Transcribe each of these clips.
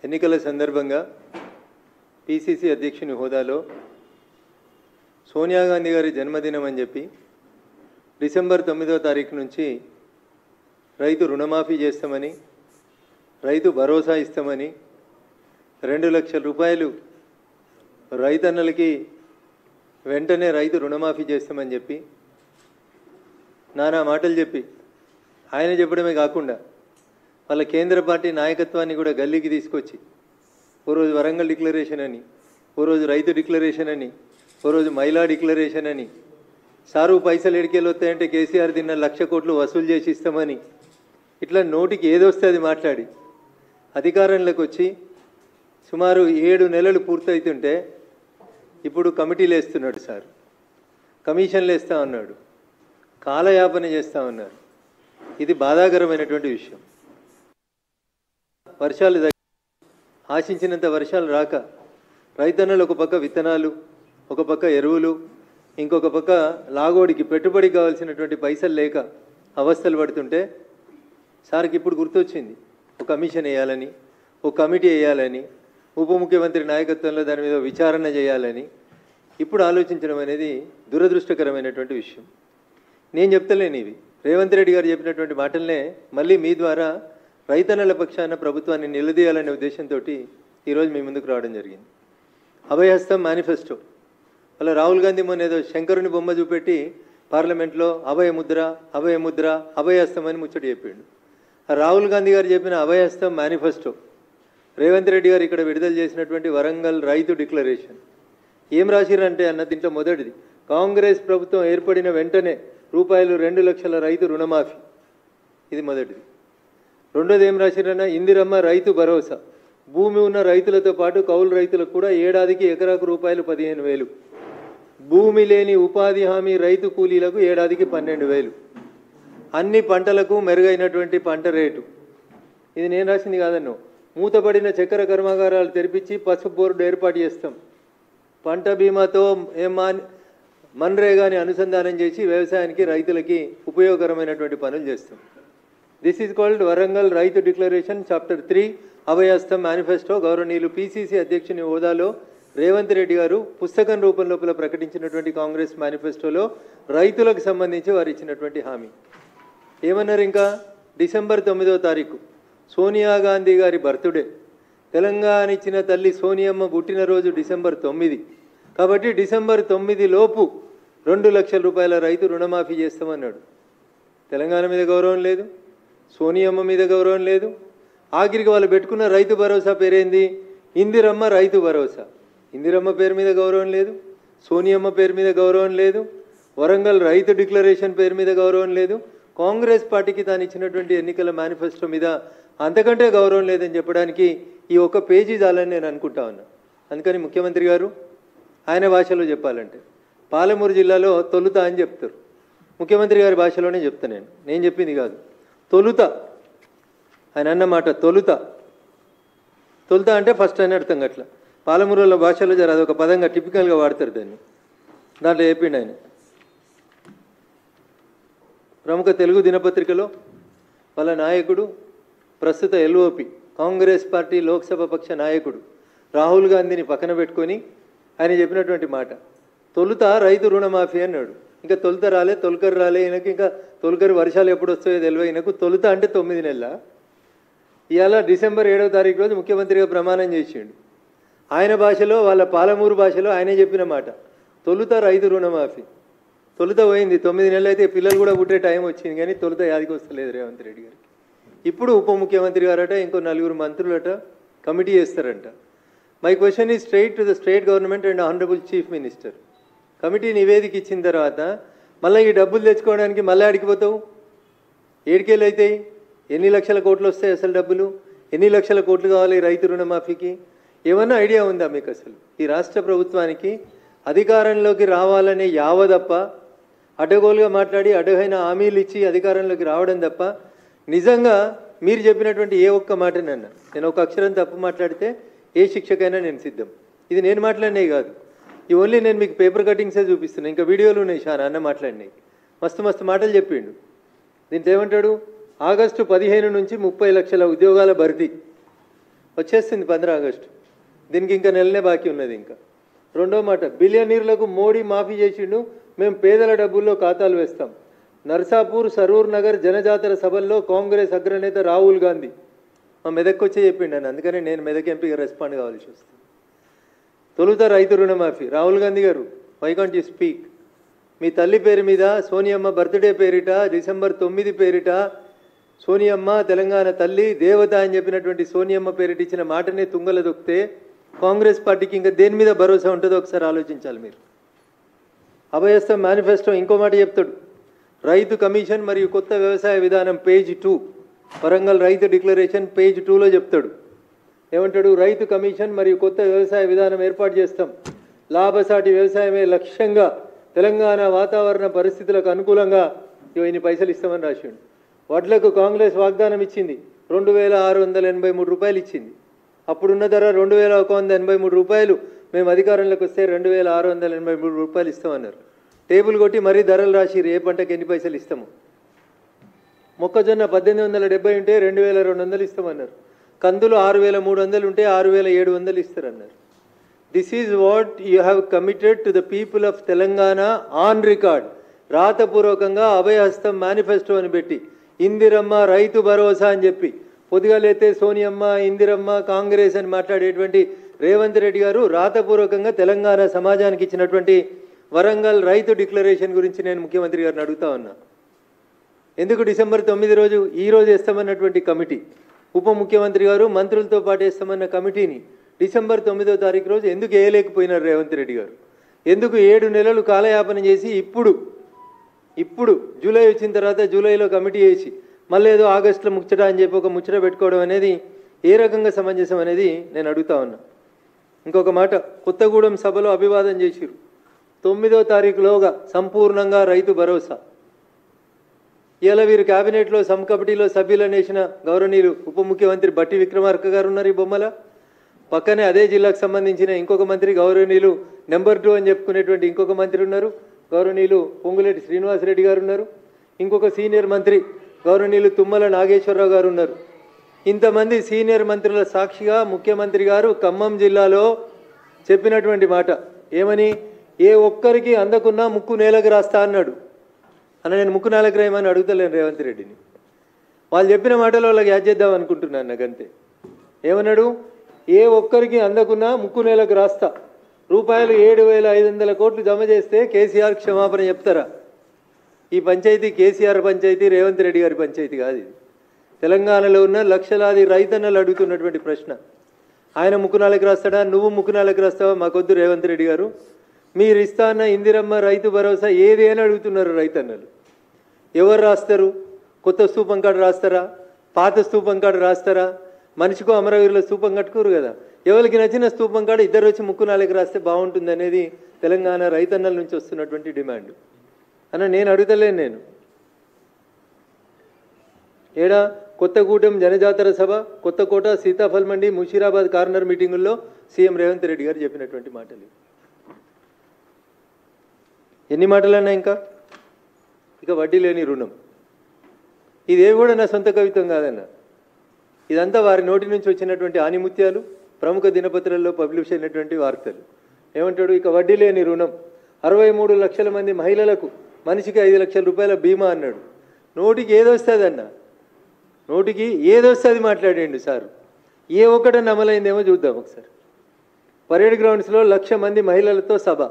ఎన్నికల సందర్భంగా పిసిసి అధ్యక్షుని హోదాలో సోనియా గాంధీ గారి జన్మదినం అని చెప్పి డిసెంబర్ 9వ తారీఖు నుంచి రైతు రుణమాఫీ చేస్తామని, రైతు భరోసా ఇస్తామని, 2 లక్షల రూపాయలు రైతన్నలకి వెంటనే రైతు రుణమాఫీ చేస్తామని చెప్పి నానా మాటలు చెప్పి ఆయన చెప్పడమే కాకుండా వాళ్ళ కేంద్ర పార్టీ నాయకత్వాన్ని కూడా గల్లీకి తీసుకొచ్చి ఓ రోజు వరంగల్ డిక్లరేషన్ అని, ఓ రోజు రైతు డిక్లరేషన్ అని, ఓ రోజు మహిళా డిక్లరేషన్ అని, సారు పైసలు ఎడికేలు వస్తాయంటే కేసీఆర్ తిన్న 1,00,000 కోట్లు వసూలు చేసి ఇస్తామని ఇట్లా నోటికి ఏదొస్తే అది మాట్లాడి అధికారంలోకి వచ్చి సుమారు 7 నెలలు పూర్తవుతుంటే ఇప్పుడు కమిటీలు వేస్తున్నాడు సార్, కమిషన్లు వేస్తా ఉన్నాడు, కాలయాపన చేస్తూ ఉన్నారు. ఇది బాధాకరమైనటువంటి విషయం. వర్షాలు ఆశించినంత వర్షాలు రాక రైతన్నలు ఒక పక్క విత్తనాలు, ఒక పక్క ఎరువులు, ఇంకొక పక్క లాగోడికి పెట్టుబడికి కావాల్సినటువంటి పైసలు లేక అవస్థలు పడుతుంటే సార్కి ఇప్పుడు గుర్తొచ్చింది ఒక కమిషన్ వేయాలని, ఒక కమిటీ వేయాలని, ఉప ముఖ్యమంత్రి నాయకత్వంలో దాని మీద విచారణ చేయాలని ఇప్పుడు ఆలోచించడం అనేది దురదృష్టకరమైనటువంటి విషయం. నేను చెప్తలేను, ఇవి రేవంత్ రెడ్డి గారు చెప్పినటువంటి మాటలనే మళ్ళీ మీ ద్వారా రైతన్నల పక్షాన ప్రభుత్వాన్ని నిలదీయాలనే ఉద్దేశంతో ఈరోజు మీ ముందుకు రావడం జరిగింది. అభయహస్తం మేనిఫెస్టో అలా రాహుల్ గాంధీ మొన్న ఏదో శంకరుని బొమ్మ చూపెట్టి పార్లమెంట్లో అభయముద్ర అభయముద్ర అభయహస్తం అని ముచ్చట చెప్పిండు. రాహుల్ గాంధీ గారు చెప్పిన అభయహస్తం మేనిఫెస్టో రేవంత్ రెడ్డి గారు ఇక్కడ విడుదల చేసినటువంటి వరంగల్ రైతు డిక్లరేషన్ ఏం రాసిరంటే అన్న దీంట్లో మొదటిది కాంగ్రెస్ ప్రభుత్వం ఏర్పడిన వెంటనే రూపాయలు 2 లక్షల రైతు రుణమాఫీ, ఇది మొదటిది. రెండోది ఏం రాసిరన్నా ఇందిరమ్మ రైతు భరోసా, భూమి ఉన్న రైతులతో పాటు కౌలు రైతులకు కూడా ఏడాదికి ఎకరాకు రూపాయలు 15,000, భూమి లేని ఉపాధి హామీ రైతు కూలీలకు ఏడాదికి 12,000, అన్ని పంటలకు మెరుగైనటువంటి పంట రేటు. ఇది నేను రాసింది కాదన్నో, మూతపడిన చక్కెర కర్మాగారాలు తెరిపించి పసుపు బోర్డు ఏర్పాటు చేస్తాం, పంట బీమాతో మన్రేగాని అనుసంధానం చేసి వ్యవసాయానికి రైతులకి ఉపయోగకరమైనటువంటి పనులు చేస్తాం. దిస్ ఈజ్ కాల్డ్ వరంగల్ రైతు డిక్లరేషన్ చాప్టర్ 3 అభయహస్తం మేనిఫెస్టో. గౌరవనీయులు పిసిసి అధ్యక్షుని హోదాలో రేవంత్ రెడ్డి గారు పుస్తకం రూపం లోపల ప్రకటించినటువంటి కాంగ్రెస్ మేనిఫెస్టోలో రైతులకు సంబంధించి వారు ఇచ్చినటువంటి హామీ ఏమన్నారు? ఇంకా డిసెంబర్ 9వ తారీఖు సోనియా గాంధీ గారి బర్త్డే, తెలంగాణ ఇచ్చిన తల్లి సోనియమ్మ పుట్టినరోజు డిసెంబర్ 9, కాబట్టి డిసెంబర్ 9 లోపు 2 లక్షల రూపాయల రైతు రుణమాఫీ చేస్తామన్నాడు. తెలంగాణ మీద గౌరవం లేదు, సోనియమ్మ మీద గౌరవం లేదు, ఆఖరికి వాళ్ళు పెట్టుకున్న రైతు భరోసా పేరేంది? ఇందిరమ్మ రైతు భరోసా. ఇందిరమ్మ పేరు మీద గౌరవం లేదు, సోనియమ్మ పేరు మీద గౌరవం లేదు, వరంగల్ రైతు డిక్లరేషన్ పేరు మీద గౌరవం లేదు, కాంగ్రెస్ పార్టీకి తాను ఇచ్చినటువంటి ఎన్నికల మేనిఫెస్టో మీద అంతకంటే గౌరవం లేదని చెప్పడానికి ఈ ఒక్క పేజీ చాలని నేను అనుకుంటా ఉన్నా. అందుకని ముఖ్యమంత్రి గారు ఆయన భాషలో చెప్పాలంటే పాలమూరు జిల్లాలో తొలుత అని చెప్తారు, ముఖ్యమంత్రి గారి భాషలోనే చెప్తా, నేను చెప్పింది కాదు, తొలుత ఆయన అన్నమాట. తొలుత తొలుత అంటే ఫస్ట్ అని అర్థం. అట్లా పాలమూరుల భాషలో జర అదొక పదంగా టిపికల్గా వాడతారు దాన్ని. దాంట్లో చెప్పిండు ఆయన. ప్రముఖ తెలుగు దినపత్రికలో వాళ్ళ నాయకుడు, ప్రస్తుత ఎల్ఓపి కాంగ్రెస్ పార్టీ లోక్సభ పక్ష నాయకుడు రాహుల్ గాంధీని పక్కన పెట్టుకొని ఆయన చెప్పినటువంటి మాట తొలుత రైతు రుణమాఫీ అన్నాడు. ఇంకా తొలుత రాలే, తొలకరు రాలే ఈయనకు, ఇంకా తొలకరు వర్షాలు ఎప్పుడు వస్తాయో తెలియదు ఈయనకు. తొలుత అంటే 9 నెలల. ఇవాళ డిసెంబర్ 7వ తారీఖు రోజు ముఖ్యమంత్రిగా ప్రమాణం చేసిండు. ఆయన భాషలో, వాళ్ళ పాలమూరు భాషలో ఆయనే చెప్పిన మాట తొలుత రైతు రుణమాఫీ. తొలుత పోయింది, 9 నెలలు అయితే పిల్లలు కూడా పుట్టే టైం వచ్చింది, కానీ తొలుత యాదికి వస్తలేదు రేవంత్ రెడ్డి గారికి. ఇప్పుడు ఉప ముఖ్యమంత్రి గారట, ఇంకో 4 మంత్రులట కమిటీ చేస్తారంట. My question is straight to the state government and honourable chief minister. Committee నివేదిక ఇచ్చిన తర్వాత మళ్ళీ ఈ డబ్బులు తెచ్చుకోవడానికి మళ్ళీ అడిగిపోతావు, ఏడికేళ్ళు అవుతాయి? ఎన్ని లక్షల కోట్లు వస్తాయి అసలు డబ్బులు? ఎన్ని లక్షల కోట్లు కావాలి రైతు రుణమాఫీకి? ఏమన్నా ఐడియా ఉందా మీకు? అసలు ఈ రాష్ట్ర ప్రభుత్వానికి అధికారంలోకి రావాలనే యావదప్ప, అడ్డగోలుగా మాట్లాడి అడ్డగైన హామీలు ఇచ్చి అధికారంలోకి రావడం తప్ప నిజంగా మీరు చెప్పినటువంటి ఏ ఒక్క మాటనన్నా నేను ఒక అక్షరం తప్పు మాట్లాడితే ఏ శిక్షకైనా నేను సిద్ధం. ఇది నేను మాట్లాడినవి కాదు, ఈ ఓన్లీ నేను మీకు పేపర్ కటింగ్సే చూపిస్తున్నాను. ఇంకా వీడియోలు ఉన్నాయి చాలా అన్న మాట్లాడినాయి, మస్తు మస్తు మాటలు చెప్పిండు. దీంట్లో ఏమంటాడు? ఆగస్టు 15 నుంచి 30 లక్షల ఉద్యోగాల భర్తీ. వచ్చేస్తుంది 15 ఆగస్టు. దీనికి ఇంకా నెలనే బాకీ ఉన్నది. ఇంకా రెండో మాట, బిలియనీర్లకు మోడీ మాఫీ చేసిండు, మేము పేదల డబ్బుల్లో ఖాతాలు వేస్తాం. నర్సాపూర్ సరూర్ నగర్ జనజాతర సభల్లో కాంగ్రెస్ అగ్రనేత రాహుల్ గాంధీ మా మెదక్కి వచ్చే చెప్పిండు అని, అందుకని నేను మెదక్ ఎంపీగా రెస్పాండ్ కావాల్సి వస్తుంది. తొలుత రైతు రుణమాఫీ. రాహుల్ గాంధీ గారు, వై కాంట్ యూ స్పీక్? మీ తల్లి పేరు మీద సోనియమ్మ బర్త్డే పేరిట డిసెంబర్ 9 పేరిట సోనియమ్మ తెలంగాణ తల్లి దేవత అని చెప్పినటువంటి సోనియమ్మ పేరిట ఇచ్చిన మాటనే తుంగల దొక్కితే కాంగ్రెస్ పార్టీకి ఇంకా దేని మీద భరోసా ఉంటుందో ఒకసారి ఆలోచించాలి మీరు. అభయస్థం మేనిఫెస్టో ఇంకో మాట చెప్తాడు, రైతు కమిషన్ మరియు కొత్త వ్యవసాయ విధానం పేజ్ 2, వరంగల్ రైతు డిక్లరేషన్ పేజ్ 2లో చెప్తాడు. ఏమంటాడు? రైతు కమిషన్ మరియు కొత్త వ్యవసాయ విధానం ఏర్పాటు చేస్తాం, లాభసాటి వ్యవసాయమే లక్ష్యంగా తెలంగాణ వాతావరణ పరిస్థితులకు అనుకూలంగా ఇన్ని పైసలు ఇస్తామని రాసిండు. వడ్లకు కాంగ్రెస్ వాగ్దానం ఇచ్చింది, 2683 రూపాయలు ఇచ్చింది. అప్పుడున్న ధర 2183 రూపాయలు. మేము అధికారంలోకి వస్తే 2683 రూపాయలు ఇస్తామన్నారు. టేబుల్ కొట్టి మరీ ధరలు రాసిరు, ఏ పంటకి ఎన్ని పైసలు ఇస్తాము. మొక్కజొన్న 1870 ఉంటే 2200 ఇస్తామన్నారు. కందులు 6300 ఉంటే 6700 ఇస్తారన్నారు. This is what you have committed to the people of Telangana on record. రాతపూర్వకంగా అభయహస్తం మేనిఫెస్టో అని పెట్టి ఇందిరమ్మ రైతు భరోసా అని చెప్పి పొద్దుగాలైతే సోనియమ్మ ఇందిరమ్మ కాంగ్రెస్ అని మాట్లాడేటువంటి రేవంత్ రెడ్డి గారు రాతపూర్వకంగా తెలంగాణ సమాజానికి ఇచ్చినటువంటి వరంగల్ రైతు డిక్లరేషన్ గురించి నేను ముఖ్యమంత్రి గారిని అడుగుతా ఉన్నా. ఎందుకు డిసెంబర్ 9 రోజు ఈరోజు వేస్తామన్నటువంటి కమిటీ, ఉప ముఖ్యమంత్రి గారు మంత్రులతో పాటు వేస్తామన్న కమిటీని డిసెంబర్ 9వ తారీఖు రోజు ఎందుకు వేయలేకపోయినారు రేవంత్ రెడ్డి గారు? ఎందుకు 7 నెలలు కాలయాపన చేసి ఇప్పుడు జూలై వచ్చిన తర్వాత జూలైలో కమిటీ వేసి మళ్ళీ ఏదో ఆగస్టులో ముచ్చట అని చెప్పి ఒక ముచ్చట పెట్టుకోవడం అనేది ఏ రకంగా సమంజసం అనేది నేను అడుగుతా ఉన్నా. ఇంకొక మాట, కొత్తగూడెం సభలో అభివాదం చేసిరు, 9వ తారీఖులోగా సంపూర్ణంగా రైతు భరోసా. ఇలా వీరు క్యాబినెట్లో సబ్ కమిటీలో సభ్యులను వేసిన గౌరవనీయులు ఉప ముఖ్యమంత్రి బట్టి విక్రమార్క గారు ఉన్నారు ఈ బొమ్మల. పక్కనే అదే జిల్లాకు సంబంధించిన ఇంకొక మంత్రి గౌరవనీయులు నెంబర్ 2 అని చెప్పుకునేటువంటి ఇంకొక మంత్రి ఉన్నారు, గౌరవనీయులు పొంగులేటి శ్రీనివాసరెడ్డి గారు ఉన్నారు. ఇంకొక సీనియర్ మంత్రి గౌరవనీయులు తుమ్మల నాగేశ్వరరావు గారు ఉన్నారు. ఇంతమంది సీనియర్ మంత్రుల సాక్షిగా ముఖ్యమంత్రి గారు ఖమ్మం జిల్లాలో చెప్పినటువంటి మాట ఏమని, ఏ ఒక్కరికి అందకున్నా ముక్కు నేలకు రాస్తా అన్నాడు. అన్న నేను ముక్కు నేలకు రాయమని అడుగుతలేను రేవంత్ రెడ్డిని. వాళ్ళు చెప్పిన మాటలో వాళ్ళకి యాడ్ చేద్దాం అనుకుంటున్నాను. నాకంతే. ఏమన్నాడు? ఏ ఒక్కరికి అందకున్నా ముక్కు నేలకు రాస్తా. రూపాయలు 7500 కోట్లు జమ చేస్తే కేసీఆర్ క్షమాపణ చెప్తారా? ఈ పంచాయతీ కేసీఆర్ పంచాయతీ, రేవంత్ రెడ్డి గారి పంచాయతీ కాదు ఇది. తెలంగాణలో ఉన్న లక్షలాది రైతన్నలు అడుగుతున్నటువంటి ప్రశ్న. ఆయన ముక్కునాలకు రాస్తాడా? నువ్వు ముక్కునాలకు రాస్తావా? మాకొద్దు రేవంత్ రెడ్డి గారు. మీరు ఇస్తా అన్న ఇందిరమ్మ రైతు భరోసా ఏది అని అడుగుతున్నారు రైతన్నలు. ఎవరు రాస్తారు? కొత్త స్తూపం కాడ రాస్తారా? పాత స్తూపం కాడ రాస్తారా? మనిషికో అమరవీరుల స్తూపం కట్టుకోరు కదా. ఎవరికి నచ్చిన స్తూపం కాడ ఇద్దరు వచ్చి ముక్కునాలకు రాస్తే బాగుంటుంది అనేది తెలంగాణ రైతన్నల నుంచి వస్తున్నటువంటి డిమాండ్. అన్న నేను అడుగుతలేను. నేను ఏడా కొత్తగూడెం జనజాతర సభ, కొత్తకోట, సీతాఫల్ మండి, ముషీరాబాద్ కార్నర్ మీటింగుల్లో సీఎం రేవంత్ రెడ్డి గారు చెప్పినటువంటి మాటలు. ఎన్ని మాటలన్నా ఇంకా ఇక వడ్డీ లేని రుణం. ఇదేవి కూడా నా సొంత కవిత్వం కాదన్న. ఇదంతా వారి నోటి నుంచి వచ్చినటువంటి ఆనిముత్యాలు, ప్రముఖ దినపత్రాల్లో పబ్లిష్ అయినటువంటి వార్తలు. ఏమంటాడు? ఇక వడ్డీ లేని రుణం 63 లక్షల మంది మహిళలకు మనిషికి 5 లక్షల రూపాయల బీమా అన్నాడు. నోటికి ఏదొస్తుంది అన్న, నోటికి ఏదొస్తుంది మాట్లాడండి సార్. ఏ ఒక్కటన్నా అమలైందేమో చూద్దాం ఒకసారి. పరేడ్ గ్రౌండ్స్లో 1,00,000 మంది మహిళలతో సభ.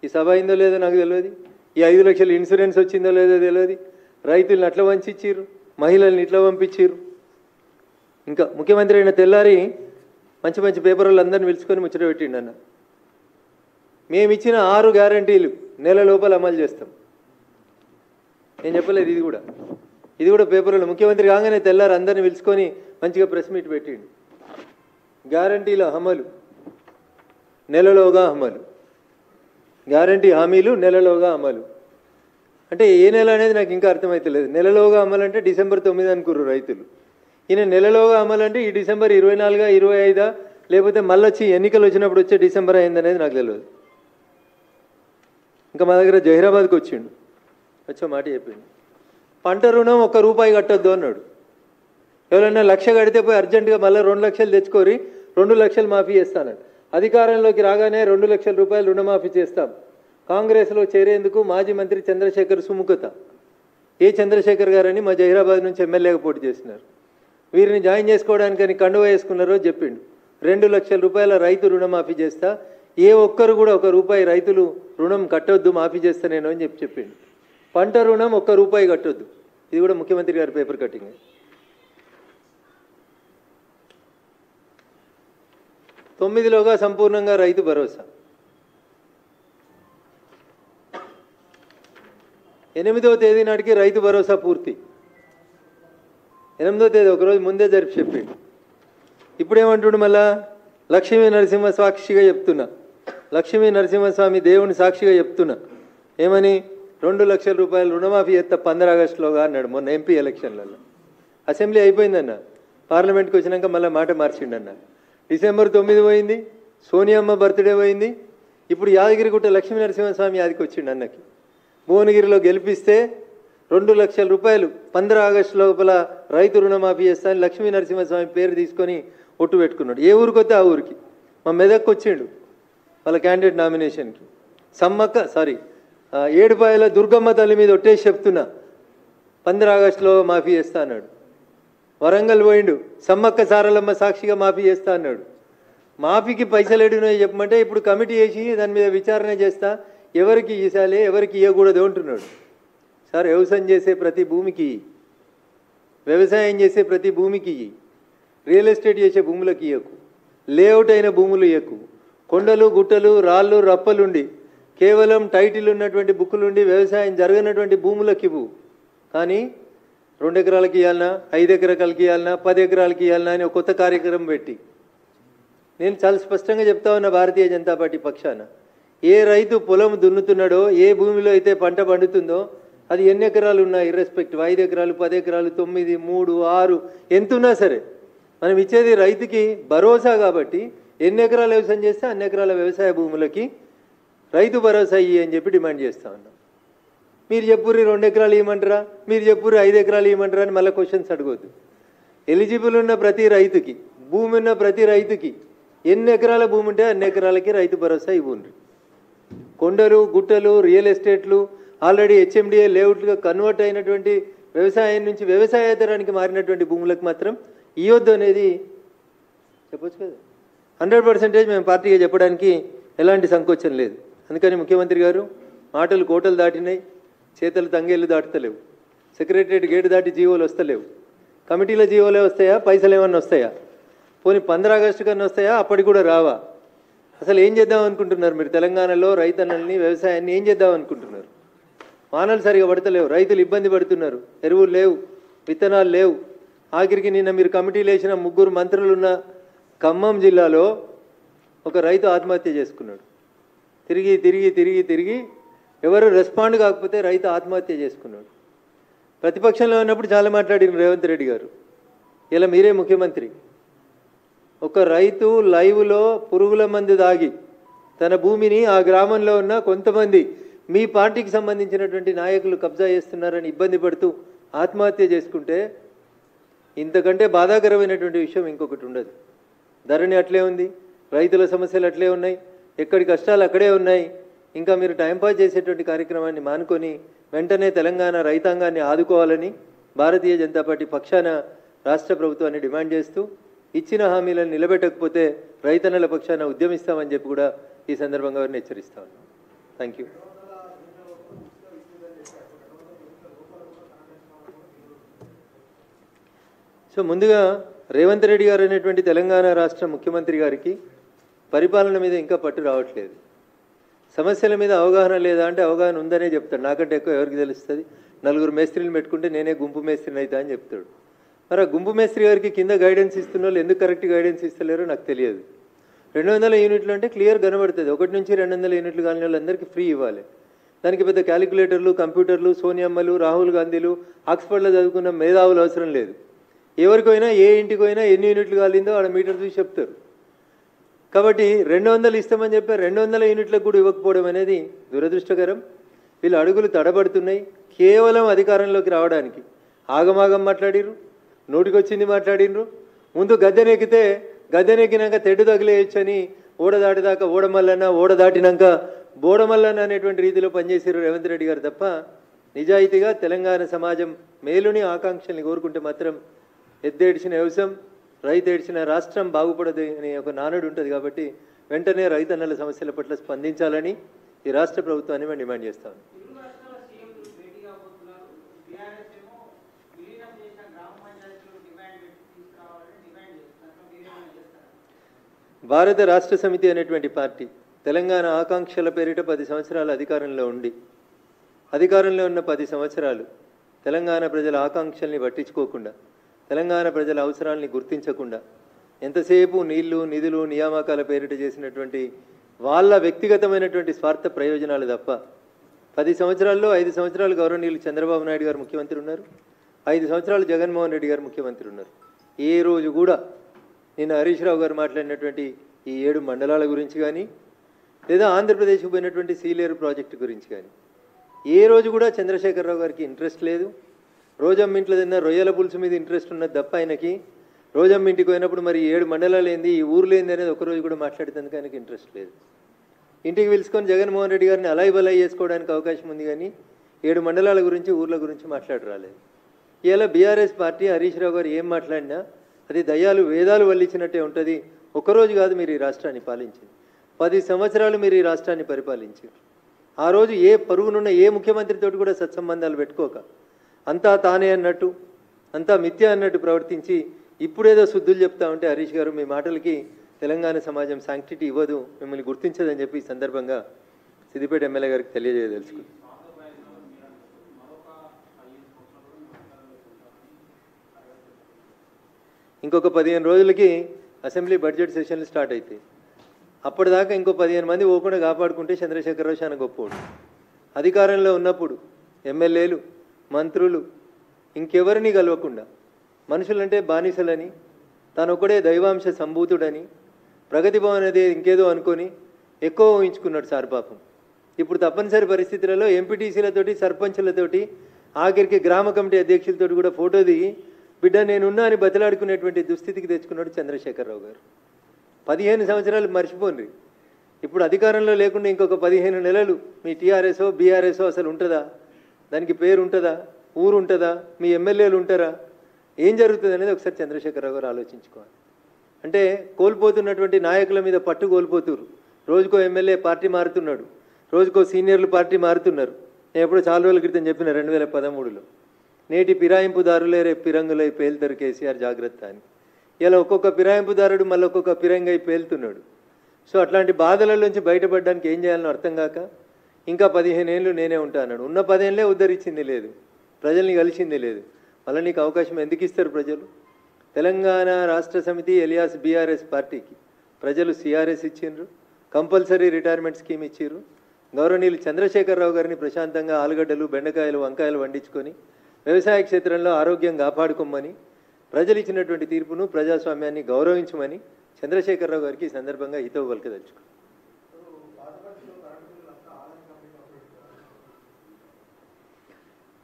ఈ సభ అయిందో లేదో నాకు తెలియదు. ఈ 5 లక్షల ఇన్సూరెన్స్ వచ్చిందో లేదో తెలియదు. రైతులను అట్లా వంచిచ్చిర్రు, మహిళల్ని ఇట్లా పంపించిర్రు. ఇంకా ముఖ్యమంత్రి అయిన తెల్లారి మంచి మంచి పేపర్లు అందరిని పిలుచుకొని ముచ్చట పెట్టిండు అన్న. మేమిచ్చిన 6 గ్యారంటీలు నెల లోపల అమలు చేస్తాం. నేను చెప్పలేదు. ఇది కూడా పేపర్లో ముఖ్యమంత్రి కాగానే తెల్లారి అందరిని పిలుచుకొని మంచిగా ప్రెస్ మీట్ పెట్టిండు. గ్యారంటీల అమలు నెలలోగా అమలు, గ్యారంటీ హామీలు నెలలోగా అమలు. అంటే ఏ నెల అనేది నాకు ఇంకా అర్థమవుతలేదు. నెలలోగా అమలు అంటే డిసెంబర్ 9 అనుకుర్రు రైతులు. ఈయన నెలలోగా అమలు అంటే ఈ డిసెంబర్ 24, 25 లేకపోతే మళ్ళీ వచ్చి ఎన్నికలు వచ్చినప్పుడు వచ్చే డిసెంబర్ అయిందనేది నాకు తెలియదు. ఇంకా మా దగ్గర జహీరాబాద్కి వచ్చిండు, వచ్చే మాట చెప్పిండు. పంట రుణం 1 రూపాయి కట్టొద్దు అన్నాడు. ఎవరైనా 1,00,000 కడితే పోయి అర్జెంటుగా మళ్ళీ 2 లక్షలు తెచ్చుకోరి, 2 లక్షలు మాఫీ చేస్తానండి. అధికారంలోకి రాగానే 2 లక్షల రూపాయలు రుణమాఫీ చేస్తాం. కాంగ్రెస్లో చేరేందుకు మాజీ మంత్రి చంద్రశేఖర్ సుముఖత. ఏ చంద్రశేఖర్ గారని మా జహీరాబాద్ నుంచి ఎమ్మెల్యేగా పోటీ చేసినారు. వీరిని జాయిన్ చేసుకోవడానికని కండువ వేసుకున్నారో చెప్పిండు. 2 లక్షల రూపాయల రైతు రుణమాఫీ చేస్తా, ఏ ఒక్కరు కూడా 1 రూపాయి రైతులు రుణం కట్టొద్దు, మాఫీ చేస్తా నేను అని చెప్పిండు. పంట రుణం 1 రూపాయి కట్టొద్దు. ఇది కూడా ముఖ్యమంత్రి గారి పేపర్ కటింగ్. 9లోగా సంపూర్ణంగా రైతు భరోసా. 8వ తేదీ నాటికి రైతు భరోసా పూర్తి. 8వ తేదీ ఒకరోజు ముందే జరిపి చెప్పిండు. ఇప్పుడేమంటుండు మళ్ళా, లక్ష్మీ నరసింహ సాక్షిగా చెప్తున్నా, లక్ష్మీ నరసింహస్వామి దేవుని సాక్షిగా చెప్తున్నా, ఏమని 2 లక్షల రూపాయలు రుణమాఫీ చేస్తా 15 ఆగస్టులోగా అన్నాడు మొన్న ఎంపీ ఎలక్షన్లలో. అసెంబ్లీ అయిపోయిందన్న, పార్లమెంట్కి వచ్చినాక మళ్ళీ మాట మార్చిండన్న. డిసెంబర్ 9 పోయింది, సోనియమ్మ బర్త్డే పోయింది. ఇప్పుడు యాదగిరిగుట్ట లక్ష్మీ నరసింహస్వామి యాదికి వచ్చిండు అన్నకి. భువనగిరిలో గెలిపిస్తే 2 లక్షల రూపాయలు 15 ఆగస్టు లోపల రైతు రుణమాఫీ చేస్తాను లక్ష్మీ నరసింహస్వామి పేరు తీసుకొని ఒట్టు పెట్టుకున్నాడు. ఏ ఊరికి వస్తే ఆ ఊరికి. మా మెదక్కి వచ్చిండు వాళ్ళ క్యాండిడేట్ నామినేషన్కి. ఏడుపాయల దుర్గమ్మ తల్లి మీద ఒట్టేసి చెప్తున్నా 15 ఆగస్టులో మాఫీ చేస్తా అన్నాడు. వరంగల్ పోయిండు, సమ్మక్క సారలమ్మ సాక్షిగా మాఫీ చేస్తా అన్నాడు. మాఫీకి పైసలు ఎడినాయి చెప్పమంటే ఇప్పుడు కమిటీ వేసి దాని మీద విచారణ చేస్తా, ఎవరికి ఇసాలే ఎవరికి ఇవ్వకూడదు అంటున్నాడు. సార్, వ్యవసాయం చేసే ప్రతి భూమికి, వ్యవసాయం చేసే ప్రతి భూమికి, రియల్ ఎస్టేట్ చేసే భూములకు ఇవ్వకు, లేఅవుట్ అయిన భూములు ఇవ్వకు, కొండలు గుట్టలు రాళ్ళు రప్పలుండి కేవలం టైటిల్ ఉన్నటువంటి బుక్కులుండి వ్యవసాయం జరగనటువంటి భూములకు ఇవ్వు. కానీ 2 ఎకరాలకి ఇవ్వాలన్నా, 5 ఎకరాలకి ఇవ్వాలన్నా, 10 ఎకరాలకి ఇవ్వాలన్నా అని ఒక కొత్త కార్యక్రమం పెట్టి, నేను చాలా స్పష్టంగా చెప్తా ఉన్నా భారతీయ జనతా పార్టీ పక్షాన, ఏ రైతు పొలం దున్నుతున్నాడో, ఏ భూమిలో అయితే పంట పండుతుందో అది ఎన్ని ఎకరాలు ఉన్నా ఇర్రెస్పెక్టివ్, 5 ఎకరాలు 10 ఎకరాలు 9 3 6 ఎంతున్నా సరే మనం ఇచ్చేది రైతుకి భరోసా. కాబట్టి ఎన్ని ఎకరాలు వ్యవసాయం చేస్తే అన్ని ఎకరాల వ్యవసాయ భూములకి రైతు భరోసా ఇయ్యి అని చెప్పి డిమాండ్ చేస్తా ఉన్నాం. మీరు చెప్పుర్రి 2 ఎకరాలు ఇవ్వమంటారా, మీరు చెప్పుర్రి 5 ఎకరాలు ఇవ్వమంటారా అని మళ్ళీ క్వశ్చన్స్ అడగవద్దు. ఎలిజిబుల్ ఉన్న ప్రతి రైతుకి, భూమి ఉన్న ప్రతి రైతుకి ఎన్ని ఎకరాల భూమి ఉంటే అన్ని ఎకరాలకి రైతు భరోసా ఇవ్వండి. కొండలు గుట్టలు రియల్ ఎస్టేట్లు ఆల్రెడీ హెచ్ఎండిఏ లేఅవుట్లుగా కన్వర్ట్ అయినటువంటి వ్యవసాయం నుంచి వ్యవసాయేతరానికి మారినటువంటి భూములకు మాత్రం ఇవ్వద్దు అనేది చెప్పొచ్చు కదా. 100% మేము పార్టీగా చెప్పడానికి ఎలాంటి సంకోచం లేదు. అందుకని ముఖ్యమంత్రి గారు మాటలు కోటలు దాటినాయి, చేతలు తంగేళ్ళు దాటుతలేవు. సెక్రటరియట్ గేటు దాటి జీవోలు వస్తలేవు. కమిటీల జీవోలే వస్తాయా, పైసలు ఏమన్నా వస్తాయా? పోనీ 15 ఆగస్టు కన్నా వస్తాయా? అప్పటికి కూడా రావా? అసలు ఏం చేద్దాం అనుకుంటున్నారు మీరు? తెలంగాణలో రైతన్నల్ని, వ్యవసాయాన్ని ఏం చేద్దాం అనుకుంటున్నారు? వానలు సరిగా పడతలేవు, రైతులు ఇబ్బంది పడుతున్నారు, ఎరువులు లేవు, విత్తనాలు లేవు. ఆఖరికి నిన్న మీరు కమిటీలు వేసిన 3 మంత్రులున్న ఖమ్మం జిల్లాలో ఒక రైతు ఆత్మహత్య చేసుకున్నాడు. తిరిగి తిరిగి తిరిగి తిరిగి ఎవరు రెస్పాండ్ కాకపోతే రైతు ఆత్మహత్య చేసుకున్నాడు. ప్రతిపక్షంలో ఉన్నప్పుడు చాలా మాట్లాడిన రేవంత్ రెడ్డి గారు, ఇలా మీరే ముఖ్యమంత్రి. ఒక రైతు లైవ్లో పురుగుల మందు దాగి తన భూమిని ఆ గ్రామంలో ఉన్న కొంతమంది మీ పార్టీకి సంబంధించినటువంటి నాయకులు కబ్జా చేస్తున్నారని ఇబ్బంది పడుతూ ఆత్మహత్య చేసుకుంటే ఇంతకంటే బాధాకరమైనటువంటి విషయం ఇంకొకటి ఉండదు. ధరణి అట్లే ఉంది, రైతుల సమస్యలు అట్లే ఉన్నాయి, ఎక్కడి కష్టాలు అక్కడే ఉన్నాయి. ఇంకా మీరు టైంపాస్ చేసేటువంటి కార్యక్రమాన్ని మానుకొని వెంటనే తెలంగాణ రైతాంగాన్ని ఆదుకోవాలని భారతీయ జనతా పార్టీ పక్షాన రాష్ట్ర ప్రభుత్వాన్ని డిమాండ్ చేస్తూ, ఇచ్చిన హామీలను నిలబెట్టకపోతే రైతన్నల పక్షాన ఉద్యమిస్తామని చెప్పి కూడా ఈ సందర్భంగా వారిని హెచ్చరిస్తా ఉన్నాం. Thank you. సో ముందుగా రేవంత్ రెడ్డి గారు అనేటువంటి తెలంగాణ రాష్ట్ర ముఖ్యమంత్రి గారికి పరిపాలన మీద ఇంకా పట్టు రావట్లేదు. సమస్యల మీద అవగాహన లేదా అంటే అవగాహన ఉందనే చెప్తాడు. నాకంటే ఎక్కువ ఎవరికి తెలుస్తుంది? 4 మేస్త్రీలు పెట్టుకుంటే నేనే గుంపు మేస్త్రిని అవుతా అని చెప్తాడు. మరి ఆ గుంపు మేస్త్రి గారికి కింద గైడెన్స్ ఇస్తున్న వాళ్ళు ఎందుకు కరెక్ట్ గైడెన్స్ ఇస్తలేరో నాకు తెలియదు. 200 యూనిట్లు అంటే క్లియర్ కనబడుతుంది. 1 నుంచి 200 యూనిట్లు కాని వాళ్ళందరికీ ఫ్రీ ఇవ్వాలి. దానికి పెద్ద క్యాలిక్యులేటర్లు, కంప్యూటర్లు, సోనియమ్మలు, రాహుల్ గాంధీలు, ఆక్స్ఫర్డ్లో చదువుకున్న మేధావులు అవసరం లేదు. ఎవరికైనా ఏ ఇంటికి పోయినా ఎన్ని యూనిట్లు కాలిందో ఆడ మీటర్ చూసి చెప్తారు. కాబట్టి 200 ఇస్తామని చెప్పి 200 యూనిట్లకు కూడా ఇవ్వకపోవడం అనేది దురదృష్టకరం. వీళ్ళు అడుగులు తడబడుతున్నాయి. కేవలం అధికారంలోకి రావడానికి ఆగమాగం మాట్లాడిరు, నోటికొచ్చింది మాట్లాడినరు. ముందు గద్దెనెక్కితే గద్దెనెక్కినాక తెడ్డు తగిలేయచ్చని ఓడ దాటిదాకా ఓడమల్లన్న, ఓడ దాటినాక బోడమల్లన్న అనేటువంటి రీతిలో పనిచేసారు రేవంత్ రెడ్డి గారు తప్ప నిజాయితీగా తెలంగాణ సమాజం మేలుని ఆకాంక్షల్ని కోరుకుంటే మాత్రం ఎద్దేడిచిన వ్యవసాయం రైతు ఏడ్చిన రాష్ట్రం బాగుపడదు అనే ఒక నానుడు ఉంటుంది. కాబట్టి వెంటనే రైతన్నల సమస్యల పట్ల స్పందించాలని ఈ రాష్ట్ర ప్రభుత్వాన్ని మేము డిమాండ్ చేస్తాం. భారత రాష్ట్ర సమితి అనేటువంటి పార్టీ తెలంగాణ ఆకాంక్షల పేరిట 10 సంవత్సరాలు అధికారంలో ఉండి అధికారంలో ఉన్న 10 సంవత్సరాలు తెలంగాణ ప్రజల ఆకాంక్షల్ని పట్టించుకోకుండా తెలంగాణ ప్రజల అవసరాలని గుర్తించకుండా ఎంతసేపు నీళ్లు నిధులు నియామకాల పేరిట చేసినటువంటి వాళ్ళ వ్యక్తిగతమైనటువంటి స్వార్థ ప్రయోజనాలు తప్ప 10 సంవత్సరాల్లో 5 సంవత్సరాలు గౌరవనీయులు చంద్రబాబు నాయుడు గారు ముఖ్యమంత్రి ఉన్నారు, 5 సంవత్సరాలు జగన్మోహన్ రెడ్డి గారు ముఖ్యమంత్రి ఉన్నారు. ఏ రోజు కూడా నిన్న హరీష్ రావు గారు మాట్లాడినటువంటి ఈ 7 మండలాల గురించి కానీ లేదా ఆంధ్రప్రదేశ్కు పోయినటువంటి సీలేరు ప్రాజెక్టు గురించి కానీ ఏ రోజు కూడా చంద్రశేఖరరావు గారికి ఇంట్రెస్ట్ లేదు. రోజమ్మ ఇంట్లో తిన్న రొయ్యల పులుసు మీద ఇంట్రెస్ట్ ఉన్నది తప్ప ఆయనకి రోజమ్మ ఇంటికి పోయినప్పుడు మరి 7 మండలాలు ఏంది ఈ ఊర్లు ఏంది అనేది ఒకరోజు కూడా మాట్లాడేందుకు ఆయనకి ఇంట్రెస్ట్ లేదు. ఇంటికి పిలుచుకొని జగన్మోహన్ రెడ్డి గారిని అలాయి బలాయి చేసుకోవడానికి అవకాశం ఉంది కానీ 7 మండలాల గురించి ఊర్ల గురించి మాట్లాడరాలేదు. ఇలా బీఆర్ఎస్ పార్టీ హరీష్ రావు గారు ఏం మాట్లాడినా అది దయ్యాలు వేదాలు వల్లించినట్టే ఉంటుంది. ఒకరోజు కాదు మీరు ఈ రాష్ట్రాన్ని పాలించింది, 10 సంవత్సరాలు మీరు ఈ రాష్ట్రాన్ని పరిపాలించారు. ఆ రోజు ఏ పరుగునున్న ఏ ముఖ్యమంత్రితోటి కూడా సత్సంబంధాలు పెట్టుకోక అంతా తానే అన్నట్టు అంతా మిథ్య అన్నట్టు ప్రవర్తించి ఇప్పుడేదో శుద్ధులు చెప్తా ఉంటే హరీష్ గారు మీ మాటలకి తెలంగాణ సమాజం శాంక్టిటీ ఇవ్వదు, మిమ్మల్ని గుర్తించదని చెప్పి ఈ సందర్భంగా సిద్దిపేట ఎమ్మెల్యే గారికి తెలియజేయదలుచుకుంది. ఇంకొక 15 రోజులకి అసెంబ్లీ బడ్జెట్ సెషన్లు స్టార్ట్ అవుతాయి. అప్పటిదాకా ఇంకో 15 మంది పోకుండా కాపాడుకుంటే చంద్రశేఖరరావు చాలా గొప్పవాడు. అధికారంలో ఉన్నప్పుడు ఎమ్మెల్యేలు మంత్రులు ఇంకెవరిని కలవకుండా మనుషులంటే బానిసలని తానొక్కడే దైవాంశ సంభూతుడని ప్రగతి భవన్ అనేది ఇంకేదో అనుకొని ఎక్కువ ఊహించుకున్నాడు సార్ పాపం. ఇప్పుడు తప్పనిసరి పరిస్థితులలో ఎంపీటీసీలతోటి సర్పంచులతోటి ఆఖరికి గ్రామ కమిటీ అధ్యక్షులతోటి కూడా ఫోటో దిగి బిడ్డ నేనున్నా అని బతిలాడుకునేటువంటి దుస్థితికి తెచ్చుకున్నాడు చంద్రశేఖరరావు గారు. 15 సంవత్సరాలు మర్చిపోండి. ఇప్పుడు అధికారంలో లేకుండా ఇంకొక 15 నెలలు మీ టీఆర్ఎస్ఓ బీఆర్ఎస్ఓ అసలు ఉంటుందా? దానికి పేరు ఉంటుందా? ఊరు ఉంటుందా? మీ ఎమ్మెల్యేలు ఉంటారా? ఏం జరుగుతుంది అనేది ఒకసారి చంద్రశేఖరరావు గారు ఆలోచించుకోవాలి. అంటే కోల్పోతున్నటువంటి నాయకుల మీద పట్టు కోల్పోతున్నారు. రోజుకో ఎమ్మెల్యే పార్టీ మారుతున్నాడు, రోజుకో సీనియర్లు పార్టీ మారుతున్నారు. నేను ఎప్పుడో చాలా రోజుల క్రితం చెప్పిన 2013లో నేటి ఫిరాయింపుదారులే రేపు పిరంగులై పేలుతారు కేసీఆర్ జాగ్రత్త అని. ఇలా ఒక్కొక్క ఫిరాయింపుదారుడు మళ్ళీ ఒక్కొక్క పిరంగై పేలుతున్నాడు. సో అట్లాంటి బాధలలోంచి బయటపడడానికి ఏం చేయాలని అర్థం కాక ఇంకా 15 ఏళ్ళు నేనే ఉంటా అన్నాడు. ఉన్న 10 ఏళ్ళే ఉద్ధరించింది లేదు, ప్రజల్ని కలిసింది లేదు. మళ్ళీ నీకు అవకాశం ఎందుకు ఇస్తారు ప్రజలు? తెలంగాణ రాష్ట్ర సమితి ఎలియాస్ బీఆర్ఎస్ పార్టీకి ప్రజలు సిఆర్ఎస్ ఇచ్చిండ్రు, కంపల్సరీ రిటైర్మెంట్ స్కీమ్ ఇచ్చిర్రు. గౌరవనీయులు చంద్రశేఖరరావు గారిని ప్రశాంతంగా ఆలుగడ్డలు బెండకాయలు వంకాయలు వండించుకొని వ్యవసాయ క్షేత్రంలో ఆరోగ్యం కాపాడుకోమని ప్రజలు ఇచ్చినటువంటి తీర్పును ప్రజాస్వామ్యాన్ని గౌరవించమని చంద్రశేఖరరావు గారికి ఈ సందర్భంగా హితవు పలకదలుచుకో.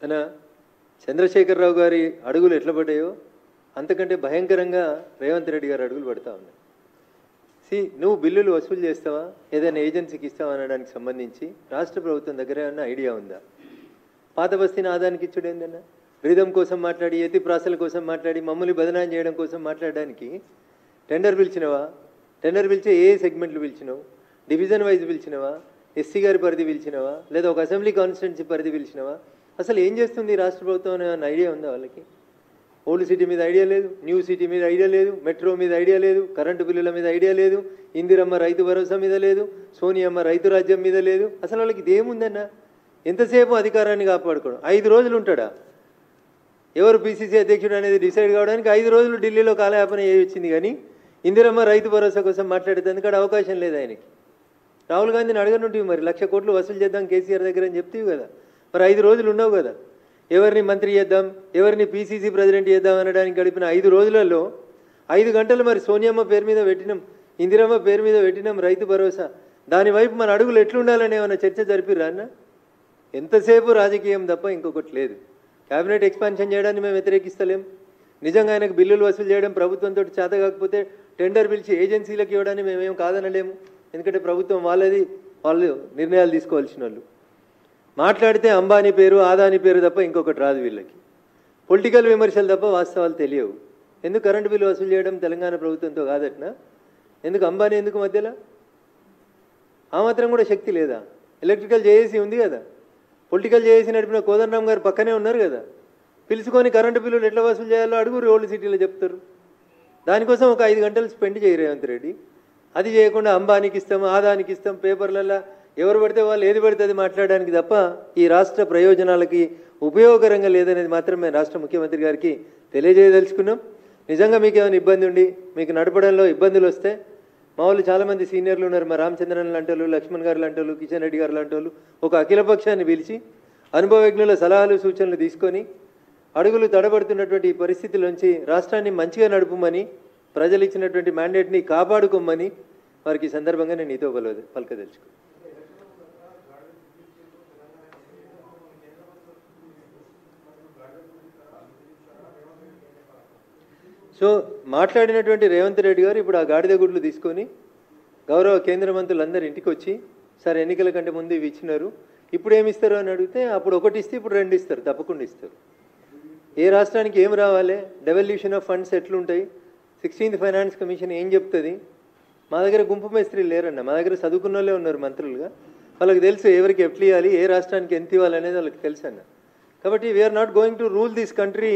తన చంద్రశేఖరరావు గారి అడుగులు ఎట్లా పడ్డాయో అంతకంటే భయంకరంగా రేవంత్ రెడ్డి గారు అడుగులు పడతా ఉన్నాయి. నువ్వు బిల్లులు వసూలు చేస్తావా, ఏదైనా ఏజెన్సీకి ఇస్తావా అనడానికి సంబంధించి రాష్ట్ర ప్రభుత్వం దగ్గర ఏమన్నా ఐడియా ఉందా? పాత బస్తీని ఆదానికి ఇచ్చుడు ఏందన్నా? రిధం కోసం మాట్లాడి ఎత్తి ప్రాసల కోసం మాట్లాడి మమ్మల్ని బదనాం చేయడం కోసం మాట్లాడడానికి టెండర్ పిలిచినవా? టెండర్ పిలిచే ఏ సెగ్మెంట్లు పిలిచినావు? డివిజన్ వైజ్ పిలిచినవా? ఎస్సీ గారి పరిధి పిలిచినవా? లేదా ఒక అసెంబ్లీ కాన్స్టిట్యున్సీ పరిధి పిలిచినవా? అసలు ఏం చేస్తుంది రాష్ట్ర ప్రభుత్వం అనే ఐడియా ఉందా వాళ్ళకి? ఓల్డ్ సిటీ మీద ఐడియా లేదు, న్యూ సిటీ మీద ఐడియా లేదు, మెట్రో మీద ఐడియా లేదు, కరెంటు బిల్లుల మీద ఐడియా లేదు, ఇందిరమ్మ రైతు భరోసా మీద లేదు, సోనియమ్మ రైతు రాజ్యం మీద లేదు. అసలు వాళ్ళకి ఇదేముందన్నా? ఎంతసేపు అధికారాన్ని కాపాడుకోవడం. 5 రోజులు ఉంటాడా? ఎవరు పీసీసీ అధ్యక్షుడు అనేది డిసైడ్ కావడానికి 5 రోజులు ఢిల్లీలో కాలయాపన వచ్చింది. కానీ ఇందిరమ్మ రైతు భరోసా కోసం మాట్లాడేందుకు అవకాశం లేదు ఆయనకి. రాహుల్ గాంధీని అడగనుంటివి మరి 1,00,000 కోట్లు వసూలు చేద్దాం కేసీఆర్ దగ్గర అని చెప్తీవి కదా. మరి 5 రోజులు ఉన్నావు కదా. ఎవరిని మంత్రి చేద్దాం, ఎవరిని పీసీసీ ప్రెసిడెంట్ చేద్దాం అనడానికి గడిపిన 5 రోజులలో 5 గంటలు మరి సోనియమ్మ పేరు మీద పెట్టినాం, ఇందిరమ్మ పేరు మీద పెట్టినాం రైతు భరోసా. దానివైపు మన అడుగులు ఎట్లుండాలని ఏమన్నా చర్చ జరిపిర్రా అన్న? ఎంతసేపు రాజకీయం తప్ప ఇంకొకటి లేదు. క్యాబినెట్ ఎక్స్పాన్షన్ చేయడాన్ని మేము వ్యతిరేకిస్తలేం, నిజంగా ఆయనకు బిల్లులు వసూలు చేయడం ప్రభుత్వంతో చేత కాకపోతే టెండర్ పిలిచి ఏజెన్సీలకు ఇవ్వడానికి మేమేం కాదనలేము. ఎందుకంటే ప్రభుత్వం వాళ్ళు నిర్ణయాలు తీసుకోవాల్సిన వాళ్ళు. మాట్లాడితే అంబానీ పేరు ఆదాని పేరు తప్ప ఇంకొకటి రాదు వీళ్ళకి. పొలిటికల్ విమర్శలు తప్ప వాస్తవాలు తెలియవు. ఎందుకు కరెంటు బిల్లు వసూలు చేయడం తెలంగాణ ప్రభుత్వంతో కాదట్నా? ఎందుకు అంబానీ ఎందుకు మధ్యలో? ఆ మాత్రం కూడా శక్తి లేదా? ఎలక్ట్రికల్ జేఏసీ ఉంది కదా, పొలిటికల్ జేఏసీ నడిపిన కోదండరామ్ గారు పక్కనే ఉన్నారు కదా, పిలుచుకొని కరెంటు బిల్లులు ఎట్లా వసూలు చేయాలో అడుగురు, ఓల్డ్ సిటీలో చెప్తారు. దానికోసం ఒక 5 గంటలు స్పెండ్ చేయరు రేవంత్ రెడ్డి. అది చేయకుండా అంబానీకి ఇస్తాం ఆదానికి ఇస్తాం పేపర్లలో ఎవరు పడితే వాళ్ళు ఏది పడితే అది మాట్లాడడానికి తప్ప ఈ రాష్ట్ర ప్రయోజనాలకి ఉపయోగకరంగా లేదనేది మాత్రం మేము రాష్ట్ర ముఖ్యమంత్రి గారికి తెలియజేయదలుచుకున్నాం. నిజంగా మీకు ఏమైనా ఇబ్బంది ఉండి మీకు నడపడంలో ఇబ్బందులు వస్తే మా వాళ్ళు చాలామంది సీనియర్లు ఉన్నారు, మా రామచంద్రన్ లాంటి వాళ్ళు, లక్ష్మణ్ గారు లాంటి వాళ్ళు, కిషన్ రెడ్డి గారు లాంటి వాళ్ళు ఒక అఖిలపక్షాన్ని పిలిచి అనుభవజ్ఞుల సలహాలు సూచనలు తీసుకొని అడుగులు తడబడుతున్నటువంటి ఈ పరిస్థితుల్లోంచి రాష్ట్రాన్ని మంచిగా నడుపుమని ప్రజలు ఇచ్చినటువంటి మ్యాండేట్ని కాపాడుకోమని వారికి ఈ సందర్భంగా నేను నీతో పలకదలుచుకో. సో మాట్లాడినటువంటి రేవంత్ రెడ్డి గారు ఇప్పుడు ఆ గాడిద గుడ్లు తీసుకొని గౌరవ కేంద్ర మంత్రులందరూ ఇంటికి వచ్చి సార్ ఎన్నికల కంటే ముందు ఇవి ఇచ్చినారు, ఇప్పుడు ఏమి ఇస్తారు అని అడిగితే అప్పుడు ఒకటి ఇస్తే ఇప్పుడు 2 ఇస్తారు, తప్పకుండా ఇస్తారు. ఏ రాష్ట్రానికి ఏం రావాలి, డెవల్యూషన్ ఆఫ్ ఫండ్స్ ఎట్లుంటాయి, 16th ఫైనాన్స్ కమిషన్ ఏం చెప్తుంది. మా దగ్గర గుంపు మేస్త్రీలు లేరన్న, మా దగ్గర చదువుకున్న వాళ్ళే ఉన్నారు మంత్రులుగా, వాళ్ళకి తెలుసు ఎవరికి ఎట్లు ఇవ్వాలి, ఏ రాష్ట్రానికి ఎంత ఇవ్వాలి అనేది వాళ్ళకి తెలుసు అన్న. కాబట్టి we are not going to rule this country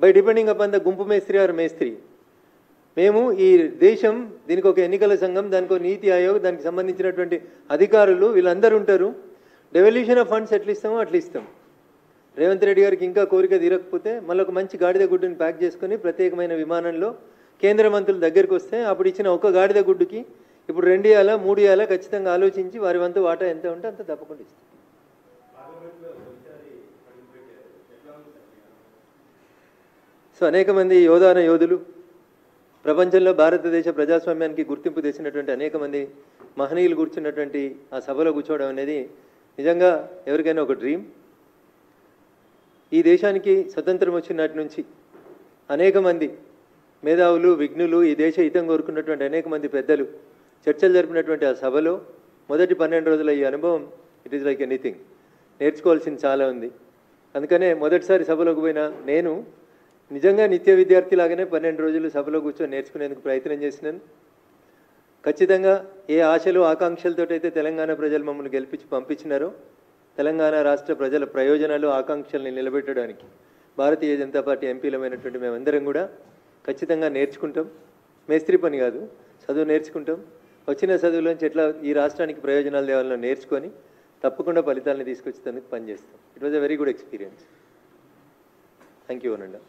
by depending upon the గుంపు మేస్త్రి ఆర్ మేస్త్రి. మేము ఈ దేశం దీనికి ఒక ఎన్నికల సంఘం, దానికి ఒక నీతి ఆయోగ్, దానికి సంబంధించినటువంటి అధికారులు వీళ్ళందరూ ఉంటారు. డెవల్యూషన్ ఆఫ్ ఫండ్స్ ఎట్లా ఇస్తామో అట్లా ఇస్తాం. రేవంత్ రెడ్డి గారికి ఇంకా కోరిక తీరకపోతే మళ్ళీ ఒక మంచి గాడిద గుడ్డుని ప్యాక్ చేసుకొని ప్రత్యేకమైన విమానంలో కేంద్ర మంత్రుల దగ్గరికి వస్తే అప్పుడు ఇచ్చిన ఒక గాడిద గుడ్డుకి ఇప్పుడు 2 ఇవ్వాలా 3 ఇవ్వాలా ఖచ్చితంగా ఆలోచించి వారి వంతు వాటా ఎంత ఉంటే అంత తప్పకుండా ఇస్తాం. సో అనేక మంది యోధులు ప్రపంచంలో భారతదేశ ప్రజాస్వామ్యానికి గుర్తింపు తెచ్చినటువంటి అనేక మంది మహనీయులు కూర్చున్నటువంటి ఆ సభలో కూర్చోవడం అనేది నిజంగా ఎవరికైనా ఒక డ్రీమ్. ఈ దేశానికి స్వతంత్రం వచ్చినటి నుంచి అనేక మంది మేధావులు విఘ్నులు ఈ దేశ హితం కోరుకున్నటువంటి అనేక మంది పెద్దలు చర్చలు జరిపినటువంటి ఆ సభలో మొదటి 12 రోజుల ఈ అనుభవం ఇట్ ఈస్ లైక్ ఎనీథింగ్. నేర్చుకోవాల్సింది చాలా ఉంది. అందుకనే మొదటిసారి సభలోకి పోయిన నేను నిజంగా నిత్య విద్యార్థిలాగానే 12 రోజులు సభలో కూర్చొని నేర్చుకునేందుకు ప్రయత్నం చేసినాను. ఖచ్చితంగా ఏ ఆశలు ఆకాంక్షలతో అయితే తెలంగాణ ప్రజలు మమ్మల్ని గెలిపించి పంపించినారో తెలంగాణ రాష్ట్ర ప్రజల ప్రయోజనాలు ఆకాంక్షల్ని నిలబెట్టడానికి భారతీయ జనతా పార్టీ ఎంపీలమైనటువంటి మేమందరం కూడా ఖచ్చితంగా నేర్చుకుంటాం. మేస్త్రి పని కాదు, చదువు నేర్చుకుంటాం. వచ్చిన చదువులోంచి ఎట్లా ఈ రాష్ట్రానికి ప్రయోజనాలు తేవాలో నేర్చుకొని తప్పకుండా ఫలితాలను తీసుకొచ్చేందుకు పనిచేస్తాం. It was a very good experience. Thank you అనండి.